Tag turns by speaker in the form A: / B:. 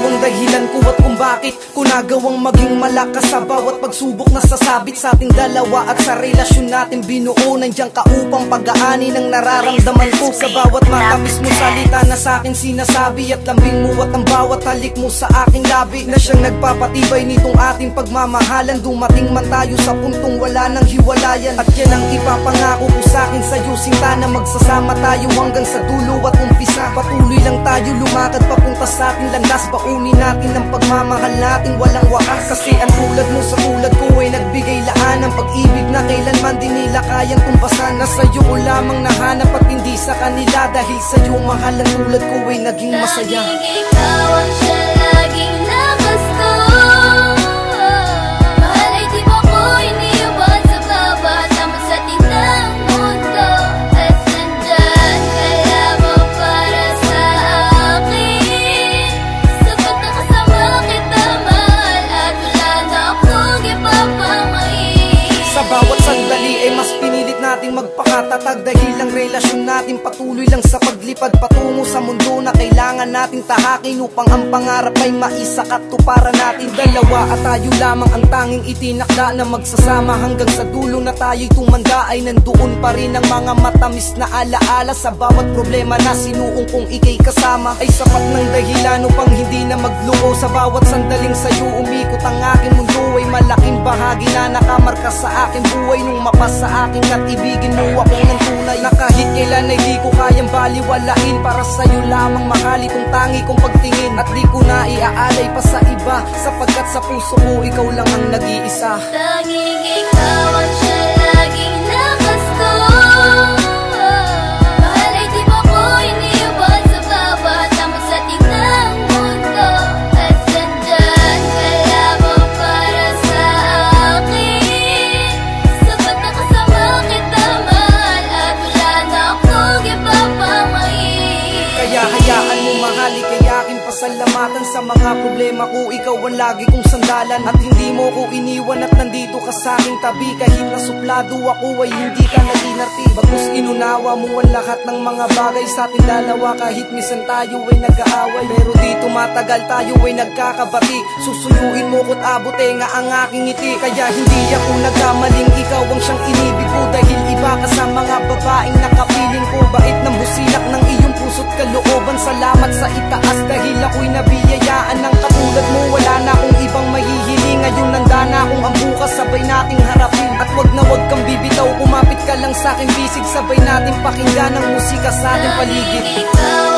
A: ang dahilan ko at kung bakit ko nagawang maging malakas sa bawat pagsubok na sasabit sa ating dalawa. At sa relasyon natin binuo, nandiyan ka upang pag-aani ng nararamdaman ko. Sa bawat matamis mo salita na sa akin sinasabi, at lambing mo at ang bawat halik mo sa aking labi, na siyang nagpapatibay nitong ating pagmamahalan. Dumating man tayo sa puntong wala nang hiwalayan, at yan ang ipapangako ko sa akin sa'yo, sinta, na magsasama tayo hanggang sa dulo at umpisa. Patuloy lang tayo lumakad papunta sa ating landas, baunin natin ang pagmamahal natin walang wakas. Kasi ang tulad mo sa tulad ko ay nagbigay laan ng pag-ibig na kailanman din nila kayang tumpasan. Na sa'yo ko lamang nahanap at hindi sa kanila, dahil sa'yo mahal ang tulad ko ay naging masaya.
B: Laging ikaw ang siya, laging lakas ko. Mahal ay di ba ko iniwan sa bawat tama sa tinang mundo. At nandyan ka lamang para sa akin. Sapat na kasama kita mahal, at wala na akong ipapamain.
A: Sa bawat sandali ay mas pinilit nating magpakatatag, dahil ang relasyon natin patuloy lang sa paglipad patungo sa mundo na kailangan nating tahakin, upang ang pangarap ay maisakat to para natin dalawa. At tayo lamang ang tanging itinakda na magsasama hanggang sa dulo na tayo'y tumanda. Ay nandoon pa rin ang mga matamis na alaala sa bawat problema na sinuong kong ikay kasama. Ay sapat ng dahilan upang hindi na magluho. Sa bawat sandaling sa'yo umikot ang aking mundo, ay malaking bahagi na nakamarka sa aking buhay. Nung mapas sa akin at ibigin mo ako ng tunay, na kahit kailan ay di ko kayang baliwalain. Para sa'yo lamang mahal itong tangi kong pagtingin, at di ko na iaalay pa sa iba, sapagkat sa puso ko ikaw lang ang nag-iisa.
B: Laging ikaw ang siya, laging lakas ko. Mahal ay di ba ko iniwan sa bawat tama sa tinang mundo. At nandyan ka lamang para sa akin. Sapat na kasama kita mahal, at wala na akong ipapamain.
A: Kaya hayaan mo mahal, ikay aking pasalamatan. Sa mga problema ko ikaw ang lagi kong sandalan, at hindi mo ko iniwan at nandito ka sa aking tabi. Kahit na suplado ako ay hindi ka nag-inarti, bagkus inunawa mo ang lahat ng mga bagay sa ating dalawa. Kahit minsan tayo ay nag-aaway, pero di tumatagal tayo ay nagkakabati. Susuyuin mo ko't abote nga ang aking ngiti. Kaya hindi ako nagkamaling ikaw ang siyang inibig ko, dahil iba ka sa mga babaeng nakapiling ko. Bait ng busilak ng iyong puso't kalooban, salamat sa itaas, dahil ako'y nabiyayaan ng katulad mo. Wala na akong ibang mahihiling, ngayon nanda na akong ang bukas, sabay nating harapin. At wag na wag kang bibitaw, kumapit ka lang sa akin bisig, sabay nating pakinggan ang musika sa ating paligid.
B: Laging ikaw